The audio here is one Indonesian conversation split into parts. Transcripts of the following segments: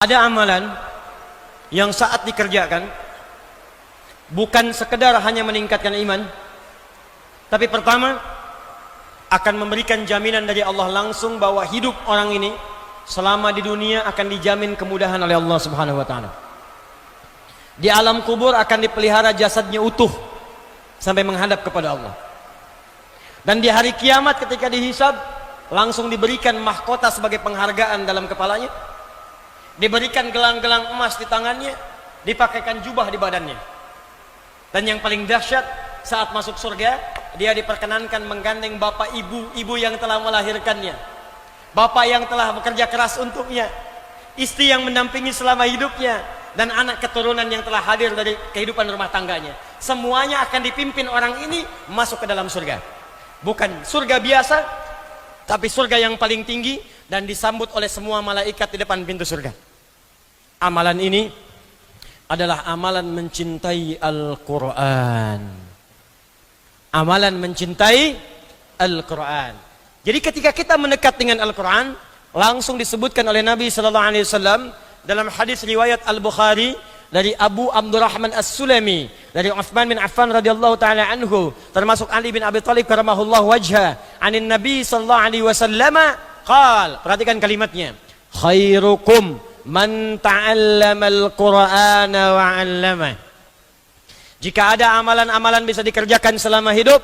Ada amalan yang saat dikerjakan bukan sekedar hanya meningkatkan iman, tapi pertama akan memberikan jaminan dari Allah langsung bahwa hidup orang ini selama di dunia akan dijamin kemudahan oleh Allah Subhanahu wa taala. Di alam kubur akan dipelihara jasadnya utuh sampai menghadap kepada Allah. Dan di hari kiamat ketika dihisab langsung diberikan mahkota sebagai penghargaan dalam kepalanya. Diberikan gelang-gelang emas di tangannya, dipakaikan jubah di badannya. Dan yang paling dahsyat, saat masuk surga, dia diperkenankan menggandeng bapak ibu yang telah melahirkannya, bapak yang telah bekerja keras untuknya, istri yang mendampingi selama hidupnya, dan anak keturunan yang telah hadir dari kehidupan rumah tangganya. Semuanya akan dipimpin orang ini masuk ke dalam surga. Bukan surga biasa, tapi surga yang paling tinggi, dan disambut oleh semua malaikat di depan pintu surga. Amalan ini adalah amalan mencintai Al-Quran. Amalan mencintai Al-Quran. Jadi ketika kita mendekat dengan Al-Quran, langsung disebutkan oleh Nabi SAW dalam hadis riwayat Al-Bukhari dari Abu Abdurrahman As-Sulami, dari Utsman bin Affan radhiyallahu taala anhu, termasuk Ali bin Abi Thalib karamahullahu wajha, anin Nabi sallallahu alaihi wasallam qal, perhatikan kalimatnya, khairukum man ta'allamal Qur'ana wa 'allamah. Jika ada amalan-amalan bisa dikerjakan selama hidup,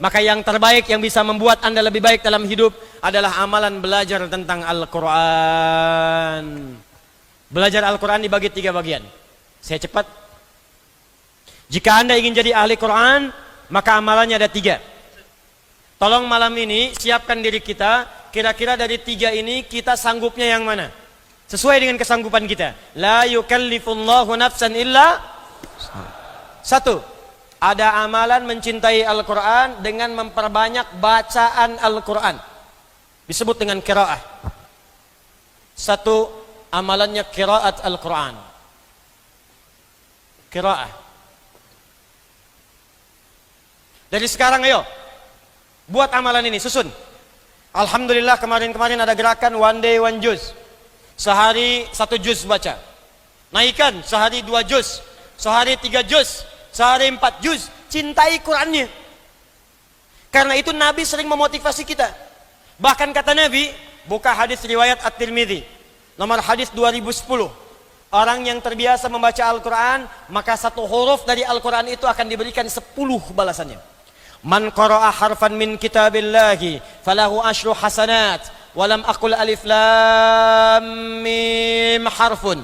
maka yang terbaik yang bisa membuat Anda lebih baik dalam hidup adalah amalan belajar tentang Al-Quran. Belajar Al-Quran dibagi 3 bagian. Saya cepat. Jika Anda ingin jadi ahli Quran, maka amalannya ada 3. Tolong malam ini siapkan diri kita, kira-kira dari 3 ini kita sanggupnya yang mana? Sesuai dengan kesanggupan kita. La yukallifullahu nafsan illa. 1. Ada amalan mencintai Al-Quran dengan memperbanyak bacaan Al-Quran. Disebut dengan qiraah. 1. Amalannya qiraat Al-Quran. Qiraah. Dari sekarang ayo, buat amalan ini, susun. Alhamdulillah kemarin-kemarin ada gerakan one day one juz. Sehari 1 juz baca. Naikkan sehari 2 juz, sehari 3 juz, sehari 4 juz. Cintai Qurannya. Karena itu Nabi sering memotivasi kita. Bahkan kata Nabi, buka hadis riwayat At-Tirmidzi, nomor hadis 2010. Orang yang terbiasa membaca Al-Quran, maka 1 huruf dari Al-Quran itu akan diberikan 10 balasannya. Man qara'a harfan min kitabillahi falahu asyru hasanat. Walam aqul alif lam mim harfun,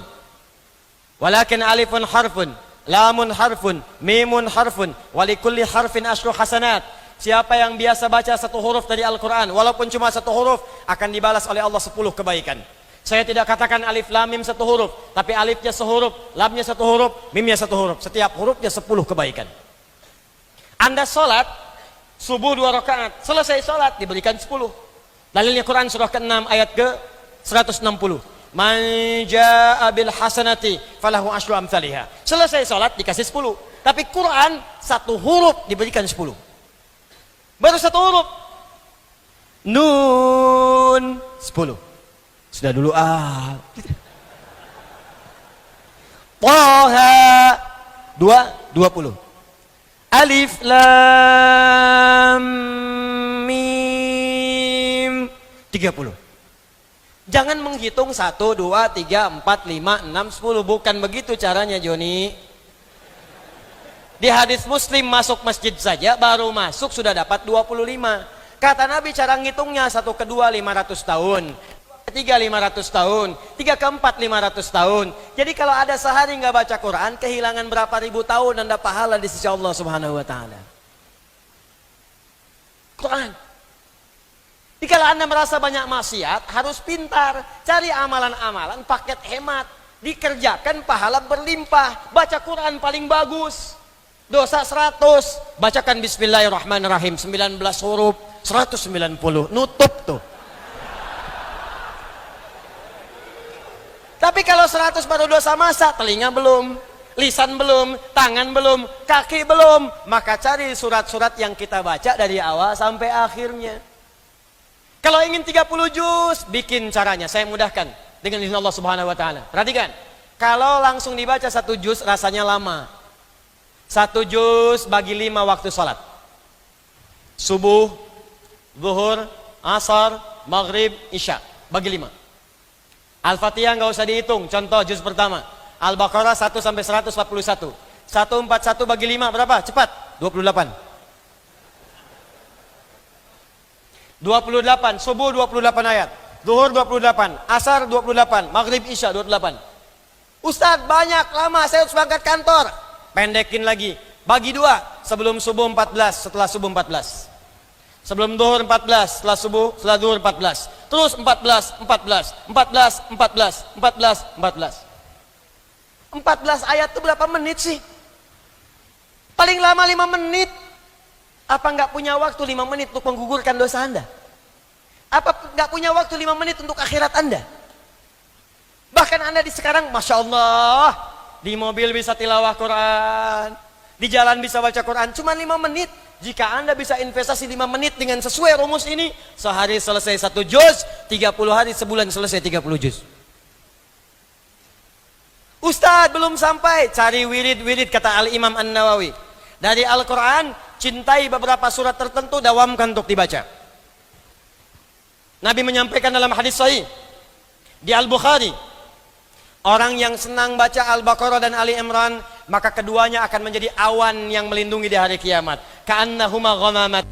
walakin alifun harfun, lamun harfun, mimun harfun, walikulli harfin asyru hasanat. Siapa yang biasa baca 1 huruf dari Al-Quran, walaupun cuma 1 huruf, akan dibalas oleh Allah 10 kebaikan. Saya tidak katakan alif lam mim 1 huruf, tapi alifnya sehuruf, lamnya 1 huruf, mimnya 1 huruf. Setiap hurufnya 10 kebaikan. Anda sholat subuh 2 rakaat, selesai sholat diberikan 10. Dalilnya Quran surah ke-6 ayat ke-160. Man jaa'a bil hasanati falahu asyru amsalihha. Selesai salat dikasih 10. Tapi Quran 1 huruf diberikan 10. Baru 1 huruf. Nun 10. Sudah dulu Taha 20. Alif lam mim 30. Jangan menghitung 1, 2, 3, 4, 5, 6, 10. Bukan begitu caranya, Joni. Di hadis Muslim, masuk masjid saja baru masuk sudah dapat 25. Kata Nabi cara ngitungnya 1 ke 2 500 tahun, 2 ke 3 500 tahun, 3 ke 4 500 tahun. Jadi kalau ada sehari nggak baca Quran, kehilangan berapa ribu tahun Anda pahala di sisi Allah Subhanahu wa taala. Quran. Jika Anda merasa banyak maksiat, harus pintar. Cari amalan-amalan paket hemat. Dikerjakan pahala berlimpah. Baca Quran paling bagus. Dosa 100. Bacakan Bismillahirrahmanirrahim. 19 huruf. 190. Nutup tuh. Tapi kalau 100 baru dosa masa, telinga belum, lisan belum, tangan belum, kaki belum. Maka cari surat-surat yang kita baca dari awal sampai akhirnya. Kalau ingin 30 juz, bikin caranya, saya mudahkan. dengan izin Allah Subhanahu wa taala. Perhatikan. Kalau langsung dibaca 1 juz rasanya lama. 1 juz bagi 5 waktu salat. Subuh, zuhur, asar, maghrib, isya. Bagi 5. Al-Fatihah nggak usah dihitung. Contoh juz pertama. Al-Baqarah 1 sampai 141. 141 bagi 5 berapa? Cepat. 28. 28. Subuh 28 ayat. Zuhur 28. Asar 28. Maghrib, isya 28. Ustadz banyak lama saya harus berangkat kantor. Pendekin lagi. Bagi 2. Sebelum subuh 14. Setelah subuh 14. Sebelum zuhur 14, setelah subuh, setelah zuhur 14. Terus 14, 14, 14, 14, 14, 14. 14 ayat itu berapa menit sih? Paling lama 5 menit. Apa nggak punya waktu 5 menit untuk menggugurkan dosa Anda? Apa nggak punya waktu 5 menit untuk akhirat Anda? Bahkan Anda di sekarang, Masya Allah, di mobil bisa tilawah Quran, di jalan bisa baca Quran, cuma 5 menit. Jika Anda bisa investasi 5 menit dengan sesuai rumus ini, sehari selesai 1 juz, 30 hari sebulan selesai 30 juz. Ustadz belum sampai, cari wirid-wirid kata Al-Imam An-Nawawi. Dari Al-Quran, cintai beberapa surat tertentu, dawamkan untuk dibaca. Nabi menyampaikan dalam hadis sahih di Al-Bukhari, orang yang senang baca Al-Baqarah dan Ali Imran, maka keduanya akan menjadi awan yang melindungi di hari kiamat. Ka'annahuma ghamamat.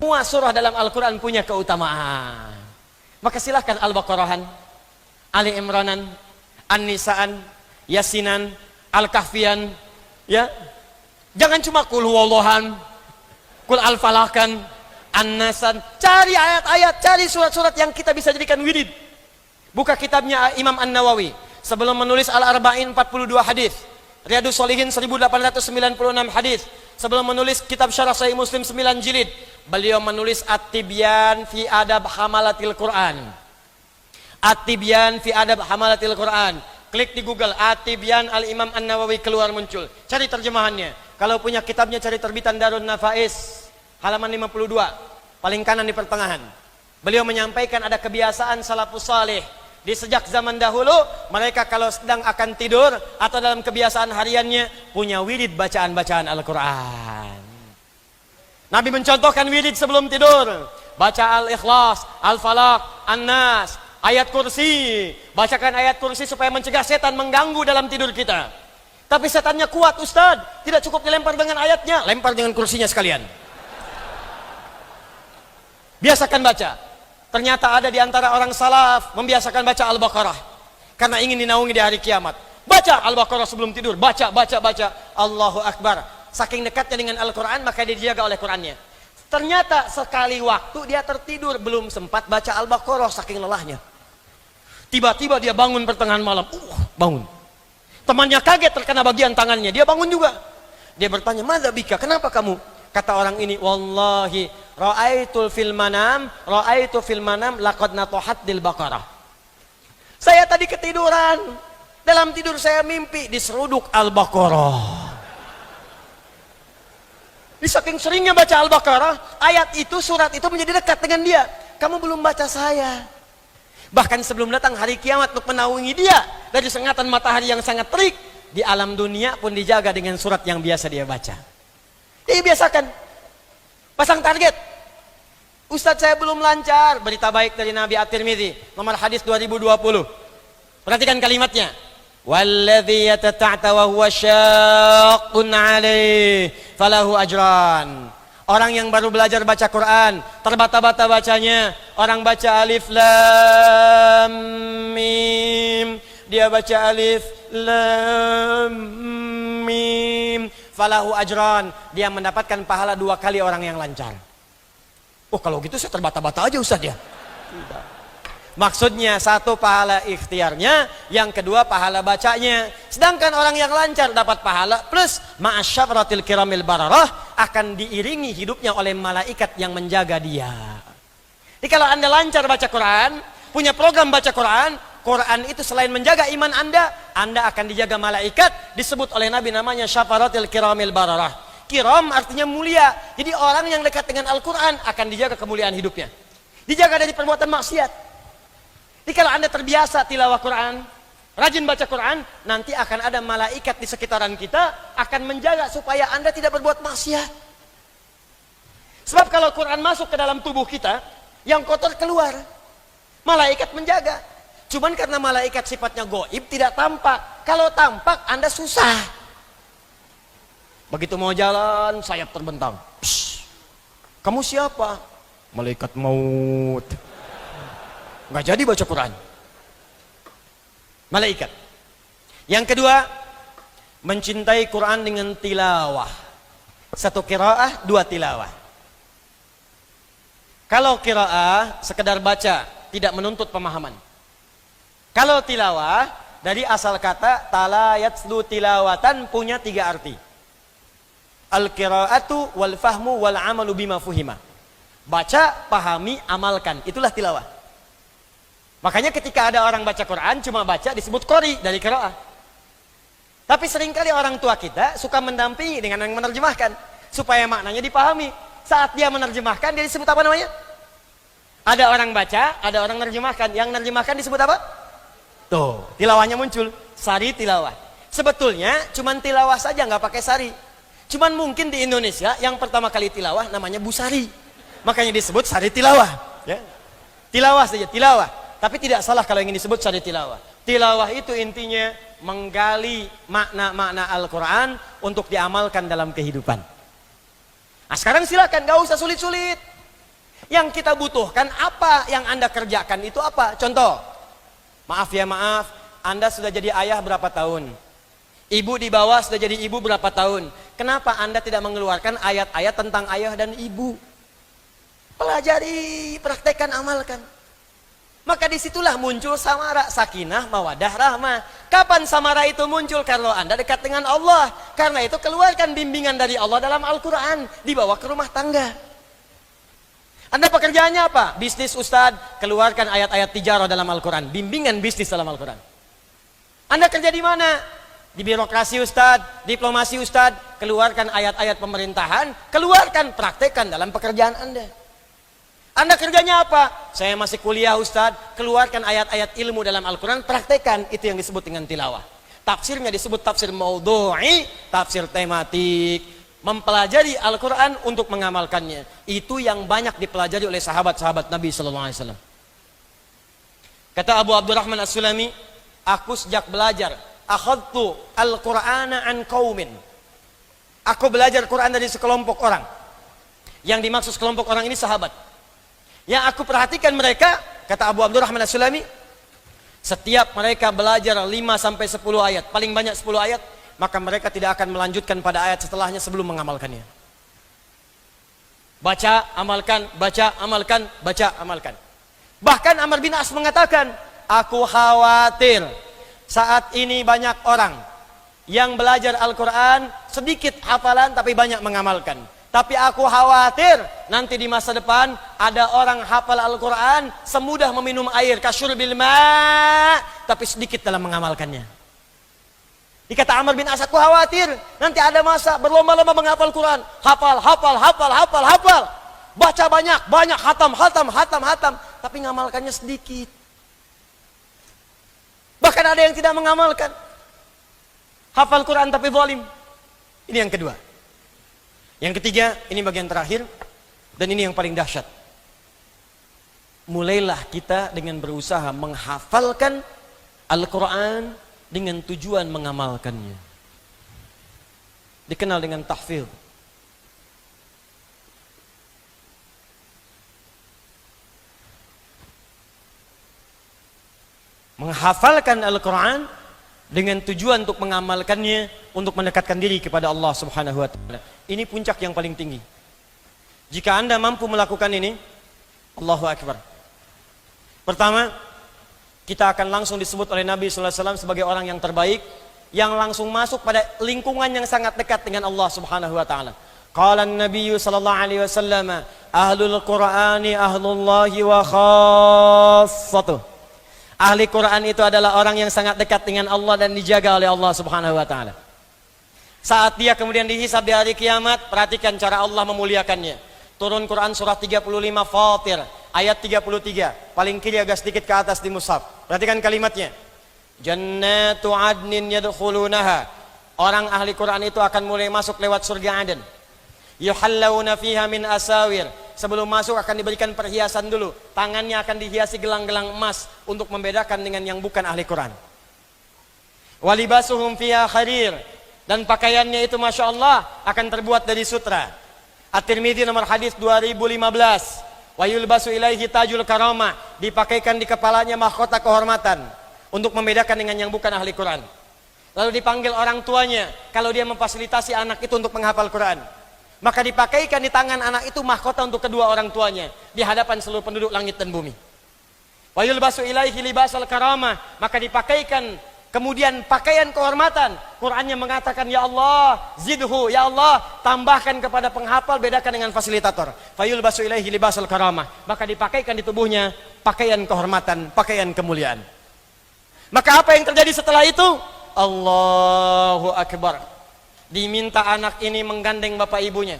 Semua surah dalam Al-Quran punya keutamaan. Maka silahkan Al-Baqarahan, Ali Imranan, An-Nisaan, Yasinan, Al-Kahfian, ya. Jangan cuma Qul huwallahan, Qul al-Falakan, An-Nasan. Cari ayat-ayat, cari surat-surat yang kita bisa jadikan wirid. Buka kitabnya Imam An-Nawawi. Sebelum menulis Al-Arba'in 42 hadis, Riyadus Shalihin 1896 hadis. Sebelum menulis kitab Syarah Sahih Muslim 9 jilid, beliau menulis At-Tibyan fi Adab Hamalatil Quran. At-Tibyan fi Adab Hamalatil Quran. Klik di Google At-Tibyan Al-Imam An-Nawawi, keluar muncul. Cari terjemahannya. Kalau punya kitabnya cari terbitan Darun Nafais, halaman 52, paling kanan di pertengahan. Beliau menyampaikan ada kebiasaan salafus saleh. Di sejak zaman dahulu, mereka kalau sedang akan tidur atau dalam kebiasaan hariannya punya wirid bacaan-bacaan Al-Quran. Nabi mencontohkan wirid sebelum tidur. Baca Al-Ikhlas, Al-Falaq, An-Nas, ayat kursi. Bacakan ayat kursi supaya mencegah setan mengganggu dalam tidur kita. Tapi setannya kuat, Ustadz. Tidak cukup dilempar dengan ayatnya, lempar dengan kursinya sekalian. Biasakan baca. Ternyata ada di antara orang salaf membiasakan baca Al-Baqarah karena ingin dinaungi di hari kiamat. Baca Al-Baqarah sebelum tidur, baca. Allahu Akbar. Saking dekatnya dengan Al-Quran, maka dia dijaga oleh Qurannya. Ternyata sekali waktu dia tertidur, belum sempat baca Al-Baqarah saking lelahnya. Tiba-tiba dia bangun pertengahan malam. Bangun. Temannya kaget terkena bagian tangannya, dia bangun juga. Dia bertanya, "Madza bika? Kenapa kamu?" Kata orang ini, "Wallahi ra'aitu fil manam laqad natahaddil Baqarah." Saya tadi ketiduran. Dalam tidur saya mimpi diseruduk Al-Baqarah. Di saking seringnya baca Al-Baqarah, ayat itu, surat itu menjadi dekat dengan dia. Kamu belum baca saya. Bahkan sebelum datang hari kiamat untuk menaungi dia dari sengatan matahari yang sangat terik, di alam dunia pun dijaga dengan surat yang biasa dia baca. Dibiasakan. Pasang target. Ustadz saya belum lancar. Berita baik dari Nabi At-Tirmidzi, nomor hadis 2020. Perhatikan kalimatnya. Walladzi yatata'ta wa huwa syaqqun 'alaihi falahu ajran. Orang yang baru belajar baca Quran, terbata-bata bacanya. Orang baca alif lam mim, dia baca alif lam mim, falahu ajran, dia mendapatkan pahala 2 kali orang yang lancar. Oh, kalau gitu saya terbata-bata aja Ustaz ya. Tidak. Maksudnya satu pahala ikhtiarnya, yang kedua pahala bacanya. Sedangkan orang yang lancar dapat pahala plus ma'asyafratil kiramil bararah, akan diiringi hidupnya oleh malaikat yang menjaga dia. Jadi kalau Anda lancar baca Quran, punya program baca Quran, Quran itu selain menjaga iman Anda akan dijaga malaikat. Disebut oleh Nabi namanya syafaratil kiramil bararah. Kiram artinya mulia. Jadi orang yang dekat dengan Al-Quran akan dijaga kemuliaan hidupnya. Dijaga dari perbuatan maksiat. Jadi kalau Anda terbiasa tilawah Quran, rajin baca Quran, nanti akan ada malaikat di sekitaran kita akan menjaga supaya Anda tidak berbuat maksiat. Sebab kalau Quran masuk ke dalam tubuh kita, yang kotor keluar. Malaikat menjaga. Cuman karena malaikat sifatnya gaib, tidak tampak. Kalau tampak, Anda susah. Begitu mau jalan, sayap terbentang. Psst, kamu siapa? Malaikat maut. Nggak jadi baca Quran. Malaikat. Yang kedua, mencintai Quran dengan tilawah. Satu qiraah, dua tilawah. Kalau qiraah, sekedar baca, tidak menuntut pemahaman. Kalau tilawah, dari asal kata tala yatslu tilawatan punya tiga arti. Al-qiraatu wal fahmu wal amalu bima fuhima. Baca, pahami, amalkan. Itulah tilawah. Makanya ketika ada orang baca Quran, cuma baca disebut qori dari qiraah. Tapi seringkali orang tua kita suka mendampingi dengan yang menerjemahkan. Supaya maknanya dipahami. Saat dia menerjemahkan, dia disebut apa namanya? Ada orang baca, ada orang menerjemahkan. Yang menerjemahkan disebut apa? Tuh, tilawahnya muncul, sari tilawah. Sebetulnya cuman tilawah saja, nggak pakai sari. Cuman mungkin di Indonesia yang pertama kali tilawah namanya Bu Sari. Makanya disebut sari tilawah. Ya. Tilawah saja, tilawah. Tapi tidak salah kalau ingin disebut sari tilawah. Tilawah itu intinya menggali makna-makna Al-Quran untuk diamalkan dalam kehidupan. Nah sekarang silakan, nggak usah sulit-sulit. Yang kita butuhkan apa yang Anda kerjakan itu apa? Contoh. Maaf ya maaf, Anda sudah jadi ayah berapa tahun? Ibu di bawah sudah jadi ibu berapa tahun? Kenapa Anda tidak mengeluarkan ayat-ayat tentang ayah dan ibu? Pelajari, praktekkan, amalkan. Maka disitulah muncul samara, sakinah, mawadah, rahmah. Kapan samara itu muncul? Kalau Anda dekat dengan Allah. Karena itu keluarkan bimbingan dari Allah dalam Al-Quran. Dibawa ke rumah tangga. Anda pekerjaannya apa? Bisnis Ustadz, keluarkan ayat-ayat tijarah dalam Al-Quran. Bimbingan bisnis dalam Al-Quran. Anda kerja di mana? Di birokrasi Ustadz, diplomasi Ustadz, keluarkan ayat-ayat pemerintahan, keluarkan, praktekkan dalam pekerjaan Anda. Anda kerjanya apa? Saya masih kuliah Ustadz, keluarkan ayat-ayat ilmu dalam Al-Quran, praktekkan. Itu yang disebut dengan tilawah. Tafsirnya disebut tafsir maudhu'i, tafsir tematik. Mempelajari Al-Quran untuk mengamalkannya. Itu yang banyak dipelajari oleh sahabat-sahabat Nabi SAW. Kata Abu Abdurrahman As-Sulami, aku sejak belajar, akhadtu Al-Qur'ana an qaumin. Aku belajar Quran dari sekelompok orang. Yang dimaksud sekelompok orang ini sahabat. Yang aku perhatikan mereka, kata Abu Abdurrahman As-Sulami, setiap mereka belajar 5-10 ayat, paling banyak 10 ayat, maka mereka tidak akan melanjutkan pada ayat setelahnya sebelum mengamalkannya. Baca, amalkan, baca, amalkan, baca, amalkan. Bahkan Amr bin As mengatakan, aku khawatir saat ini banyak orang yang belajar Al-Quran, sedikit hafalan tapi banyak mengamalkan. Tapi aku khawatir nanti di masa depan ada orang hafal Al-Quran semudah meminum air, kasyurbil ma', tapi sedikit dalam mengamalkannya. Dikata Amr bin As, aku khawatir nanti ada masa berlomba-lomba menghafal Quran. Hafal, hafal, hafal, hafal, hafal. Baca banyak, banyak, hatam, hatam, hatam, hatam. Tapi ngamalkannya sedikit. Bahkan ada yang tidak mengamalkan. Hafal Quran tapi zalim. Ini yang kedua. Yang ketiga, ini bagian terakhir. Dan ini yang paling dahsyat. Mulailah kita dengan berusaha menghafalkan Al-Quran dengan tujuan mengamalkannya. Dikenal dengan tahfidz. Menghafalkan Al-Quran dengan tujuan untuk mengamalkannya, untuk mendekatkan diri kepada Allah Subhanahu wa Ta'ala. Ini puncak yang paling tinggi. Jika Anda mampu melakukan ini, Allahu Akbar. Pertama, kita akan langsung disebut oleh Nabi SAW sebagai orang yang terbaik, yang langsung masuk pada lingkungan yang sangat dekat dengan Allah Subhanahu wa Ta'ala. Qala an-nabiy sallallahu alaihi wasallam, ahlul Qur'ani ahlullahi wa khassatuh. Ahli Quran itu adalah orang yang sangat dekat dengan Allah dan dijaga oleh Allah Subhanahu wa taala. Saat dia kemudian dihisab di hari kiamat, perhatikan cara Allah memuliakannya. Turun Quran surah 35 Fatir ayat 33, paling kiri agak sedikit ke atas di mushaf. Perhatikan kalimatnya. Jannatu adnin yadkhulunaha. Orang ahli Quran itu akan mulai masuk lewat surga Aden. Yuhallawna fiha min asawir. Sebelum masuk akan diberikan perhiasan dulu. Tangannya akan dihiasi gelang-gelang emas untuk membedakan dengan yang bukan ahli Quran. Walibasuhum fiha kharir. Dan pakaiannya itu Masya Allah akan terbuat dari sutra. At-Tirmidzi nomor hadis 2015. Wa yulbasu ilaihi tajul karamah. Dipakaikan di kepalanya mahkota kehormatan untuk membedakan dengan yang bukan ahli Quran. Lalu dipanggil orang tuanya kalau dia memfasilitasi anak itu untuk menghafal Quran. Maka dipakaikan di tangan anak itu mahkota untuk kedua orang tuanya di hadapan seluruh penduduk langit dan bumi. Wa yulbasu ilaihi libasal karamah. Maka dipakaikan kemudian pakaian kehormatan. Qurannya mengatakan, ya Allah, zidhu, ya Allah, tambahkan kepada penghafal, bedakan dengan fasilitator. Fayul basu ilaihi libasal karamah. Maka dipakaikan di tubuhnya pakaian kehormatan, pakaian kemuliaan. Maka apa yang terjadi setelah itu? Allahu Akbar. Diminta anak ini menggandeng bapak ibunya,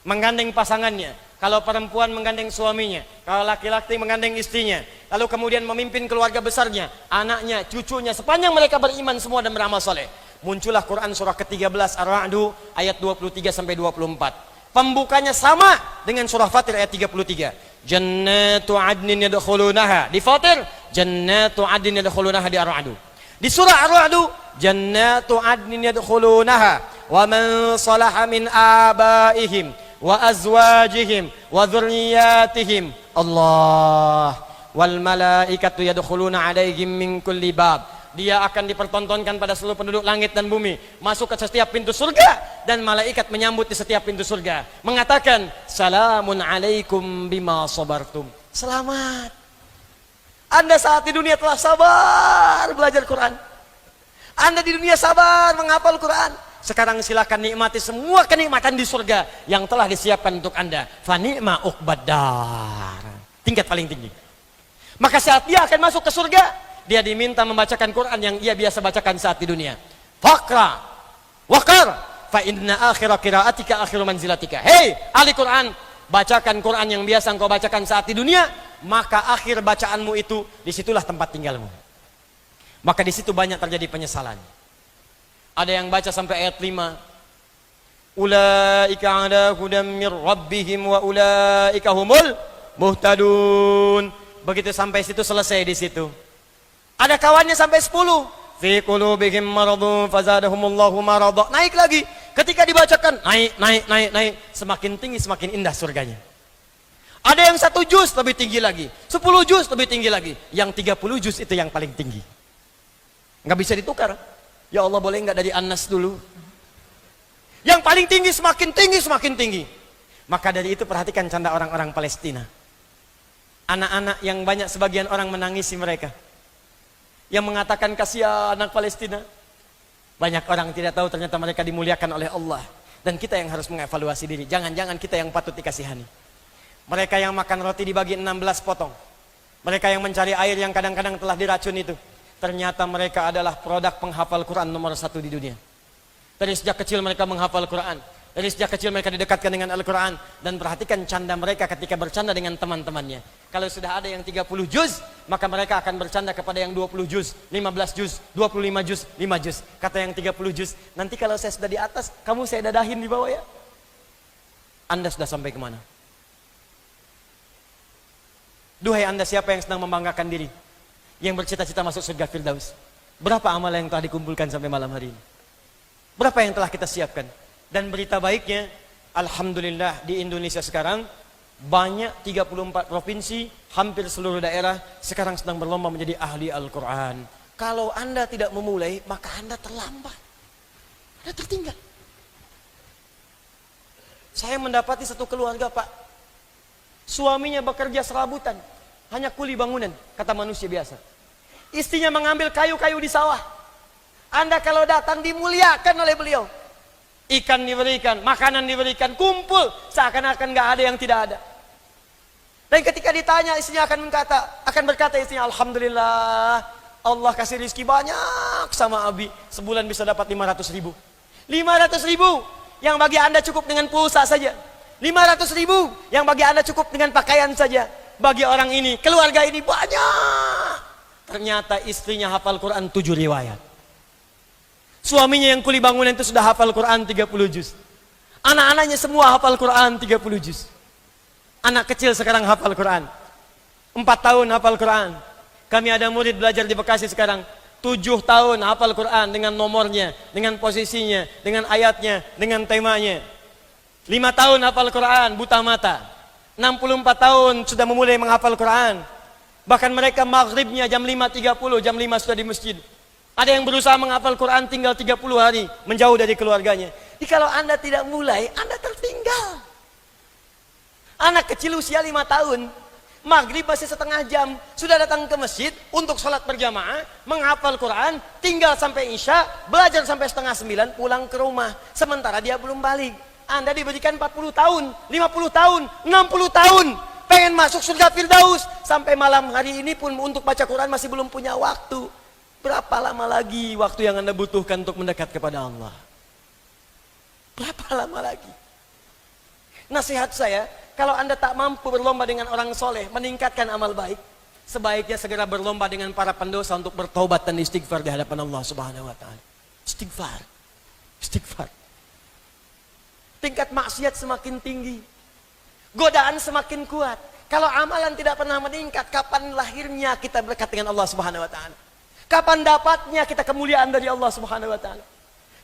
menggandeng pasangannya. Kalau perempuan menggandeng suaminya, kalau laki-laki menggandeng istrinya, lalu kemudian memimpin keluarga besarnya, anaknya, cucunya, sepanjang mereka beriman semua dan beramal soleh. Muncullah Quran surah ke-13 Ar-Ra'd ayat 23 sampai 24. Pembukanya sama dengan surah Fatir ayat 33. Jannatu adnin yadkhulunaha. Di Fatir, Jannatu adnin yadkhulunaha di Ar-Ra'd. Di surah Ar-Ra'd, Jannatu adnin yadkhulunaha wa man salaha min abaihim wa azwajihim wa dzurriyyatihim Allah wal malaikatu yadkhuluna alaihim min kulli bab. Dia akan dipertontonkan pada seluruh penduduk langit dan bumi, masuk ke setiap pintu surga, dan malaikat menyambut di setiap pintu surga mengatakan, salamun alaikum bima sabartum. Selamat, Anda saat di dunia telah sabar belajar Quran, Anda di dunia sabar menghafal Quran. Sekarang silakan nikmati semua kenikmatan di surga yang telah disiapkan untuk Anda. Fa ni'ma uqbadar. Tingkat paling tinggi. Maka saat dia akan masuk ke surga, dia diminta membacakan Quran yang ia biasa bacakan saat di dunia. Faqra waqar fa inna akhira qiraatika akhiru manzilatika. Hei ahli Quran, bacakan Quran yang biasa engkau bacakan saat di dunia, maka akhir bacaanmu itu disitulah tempat tinggalmu. Maka di situ banyak terjadi penyesalan. Ada yang baca sampai ayat 5. Ulaika ala hudam mir rabbihim wa ulaika humul muhtadun. Begitu sampai situ selesai di situ. Ada kawannya sampai 10. Fi qulubihim maradun fazadahumullahu marada. Naik lagi. Ketika dibacakan naik. Semakin tinggi semakin indah surganya. Ada yang 1 juz lebih tinggi lagi. 10 juz lebih tinggi lagi. Yang 30 juz itu yang paling tinggi. Nggak bisa ditukar. Ya Allah, boleh nggak dari An-Nas dulu? Yang paling tinggi semakin tinggi semakin tinggi. Maka dari itu perhatikan canda orang-orang Palestina. Anak-anak yang banyak sebagian orang menangisi mereka, yang mengatakan kasihan anak Palestina. Banyak orang tidak tahu ternyata mereka dimuliakan oleh Allah. Dan kita yang harus mengevaluasi diri. Jangan-jangan kita yang patut dikasihani. Mereka yang makan roti dibagi 16 potong. Mereka yang mencari air yang kadang-kadang telah diracun itu. Ternyata mereka adalah produk penghafal Quran nomor 1 di dunia. Dari sejak kecil mereka menghafal Quran. Dari sejak kecil mereka didekatkan dengan Al-Quran. Dan perhatikan canda mereka ketika bercanda dengan teman-temannya. Kalau sudah ada yang 30 juz, maka mereka akan bercanda kepada yang 20 juz, 15 juz, 25 juz, 5 juz. Kata yang 30 juz, nanti kalau saya sudah di atas, kamu saya dadahin di bawah ya. Anda sudah sampai kemana? Duhai Anda siapa yang sedang membanggakan diri, yang bercita-cita masuk surga Firdaus. Berapa amal yang telah dikumpulkan sampai malam hari ini? Berapa yang telah kita siapkan? Dan berita baiknya, alhamdulillah di Indonesia sekarang banyak 34 provinsi, hampir seluruh daerah sekarang sedang berlomba menjadi ahli Al-Quran. Kalau Anda tidak memulai, maka Anda terlambat. Anda tertinggal. Saya mendapati satu keluarga, Pak. Suaminya bekerja serabutan, hanya kuli bangunan, kata manusia biasa. Istrinya mengambil kayu-kayu di sawah. Anda kalau datang dimuliakan oleh beliau. Ikan diberikan, makanan diberikan, kumpul seakan-akan gak ada yang tidak ada. Dan ketika ditanya, istrinya akan berkata istrinya, alhamdulillah, Allah kasih rizki banyak sama Abi, sebulan bisa dapat 500 ribu. 500 ribu yang bagi Anda cukup dengan pulsa saja. 500 ribu yang bagi Anda cukup dengan pakaian saja. Bagi orang ini, keluarga ini banyak. Ternyata istrinya hafal Quran 7 riwayat. Suaminya yang kuli bangunan itu sudah hafal Quran 30 juz. Anak-anaknya semua hafal Quran 30 juz. Anak kecil sekarang hafal Quran 4 tahun hafal Quran. Kami ada murid belajar di Bekasi sekarang 7 tahun hafal Quran dengan nomornya, dengan posisinya, dengan ayatnya, dengan temanya. 5 tahun hafal Quran buta mata. 64 tahun sudah memulai menghafal Quran. Bahkan mereka maghribnya jam 5.30, jam 5 sudah di masjid. Ada yang berusaha menghafal Quran tinggal 30 hari menjauh dari keluarganya. Jadi kalau Anda tidak mulai, Anda tertinggal. Anak kecil usia 5 tahun, maghrib masih setengah jam, sudah datang ke masjid untuk sholat berjamaah, menghafal Quran, tinggal sampai isya, belajar sampai setengah 9, pulang ke rumah. Sementara dia belum balik. Anda diberikan 40 tahun, 50 tahun, 60 tahun, pengen masuk surga Firdaus. Sampai malam hari ini pun untuk baca Quran masih belum punya waktu. Berapa lama lagi waktu yang Anda butuhkan untuk mendekat kepada Allah? Berapa lama lagi? Nasihat saya, kalau Anda tak mampu berlomba dengan orang soleh, meningkatkan amal baik, sebaiknya segera berlomba dengan para pendosa untuk bertobat dan istighfar di hadapan Allah Subhanahu wa Ta'ala. Istighfar, istighfar. Tingkat maksiat semakin tinggi, godaan semakin kuat. Kalau amalan tidak pernah meningkat, kapan lahirnya kita berdekat dengan Allah Subhanahu wa Ta'ala? Kapan dapatnya kita kemuliaan dari Allah Subhanahu wa Ta'ala?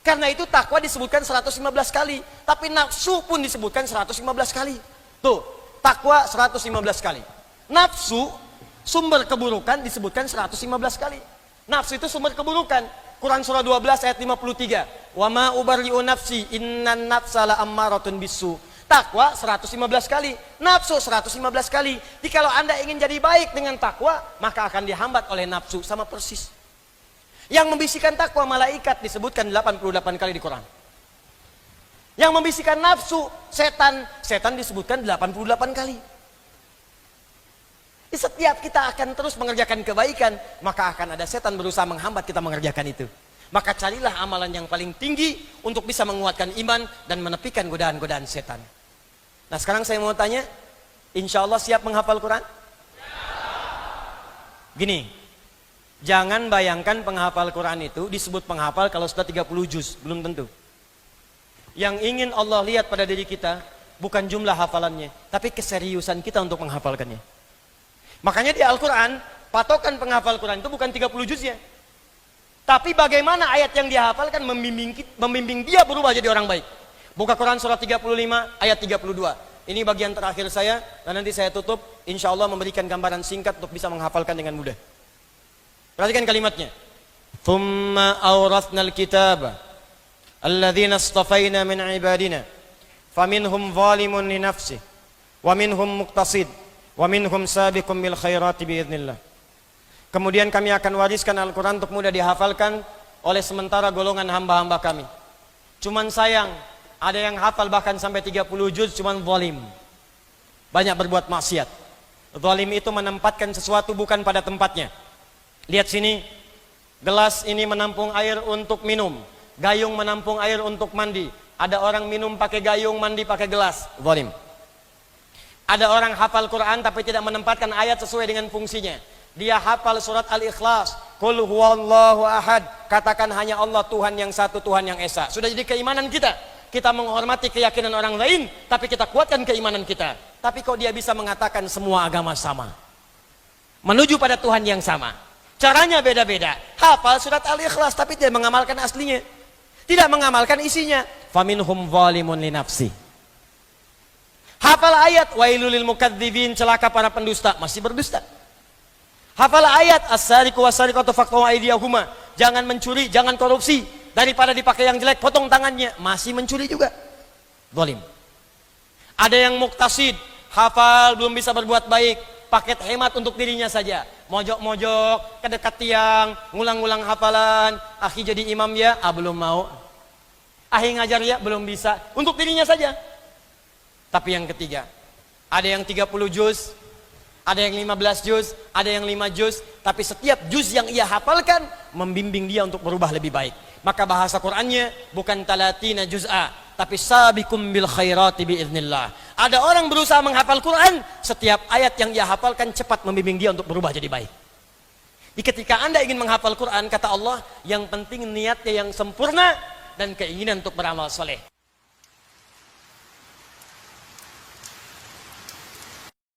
Karena itu takwa disebutkan 115 kali, tapi nafsu pun disebutkan 115 kali. Tuh, takwa 115 kali. Nafsu, sumber keburukan disebutkan 115 kali. Nafsu itu sumber keburukan. Quran surah 12 ayat 53. Wa ma ubarri'u nafsi innan nafsa la'ammaratun bisu. Takwa 115 kali, nafsu 115 kali. Jadi kalau Anda ingin jadi baik dengan takwa, maka akan dihambat oleh nafsu, sama persis. Yang membisikkan takwa malaikat disebutkan 88 kali di Quran. Yang membisikkan nafsu setan, setan disebutkan 88 kali. Di setiap kita akan terus mengerjakan kebaikan, maka akan ada setan berusaha menghambat kita mengerjakan itu. Maka carilah amalan yang paling tinggi untuk bisa menguatkan iman dan menepikan godaan-godaan setan. Nah sekarang saya mau tanya, insya Allah siap menghafal Quran? Gini, jangan bayangkan penghafal Quran itu disebut penghafal kalau sudah 30 juz, belum tentu. Yang ingin Allah lihat pada diri kita bukan jumlah hafalannya, tapi keseriusan kita untuk menghafalkannya. Makanya di Al-Quran, patokan penghafal Quran itu bukan 30 juznya, tapi bagaimana ayat yang dia hafalkan membimbing dia berubah jadi orang baik. Buka Quran surah 35 ayat 32. Ini bagian terakhir saya, dan nanti saya tutup, insya Allah memberikan gambaran singkat untuk bisa menghafalkan dengan mudah. Perhatikan kalimatnya. Thumma awrathnal kitaba alladhina astafayna min ibadina faminhum zalimun li nafsih wa minhum muqtasid wa minhum sabiqun bil khairati biidznillah. Kemudian kami akan wariskan Al-Quran untuk mudah dihafalkan oleh sementara golongan hamba-hamba kami. Cuman sayang, ada yang hafal bahkan sampai 30 juz cuman zalim. Banyak berbuat maksiat. Zalim itu menempatkan sesuatu bukan pada tempatnya. Lihat sini, gelas ini menampung air untuk minum, gayung menampung air untuk mandi. Ada orang minum pakai gayung, mandi pakai gelas, zalim. Ada orang hafal Quran tapi tidak menempatkan ayat sesuai dengan fungsinya. Dia hafal surat Al-Ikhlas, Qul huwallahu ahad, katakan hanya Allah Tuhan yang satu, Tuhan yang esa. Sudah jadi keimanan kita. Kita menghormati keyakinan orang lain, tapi kita kuatkan keimanan kita. Tapi kok dia bisa mengatakan semua agama sama, menuju pada Tuhan yang sama. Caranya beda-beda. Hafal surat Al-Ikhlas tapi tidak mengamalkan aslinya, tidak mengamalkan isinya. Faminhum zalimun li nafsi. Hafal ayat wailul lil mukadzibin, celaka para pendusta, masih berdusta. Hafal ayat as-sariqu was-sariqatu faqtu aydiyahuma, jangan mencuri, jangan korupsi, daripada dipakai yang jelek potong tangannya, masih mencuri juga, zalim. Ada yang muktasid, hafal belum bisa berbuat baik, paket hemat untuk dirinya saja, mojok-mojok, kedekat tiang, ngulang-ngulang hafalan, akhi jadi imam ya, belum mau. Ahli ngajar ya, belum bisa. Untuk dirinya saja. Tapi yang ketiga, ada yang 30 juz, ada yang 15 juz, ada yang 5 juz. Tapi setiap juz yang ia hafalkan, membimbing dia untuk berubah lebih baik. Maka bahasa Qur'annya bukan talatina juz'a, tapi sabikum bil khairati biiznillah. Ada orang berusaha menghafal Quran, setiap ayat yang ia hafalkan cepat membimbing dia untuk berubah jadi baik. Jadi ketika Anda ingin menghafal Quran, kata Allah, yang penting niatnya yang sempurna dan keinginan untuk beramal soleh.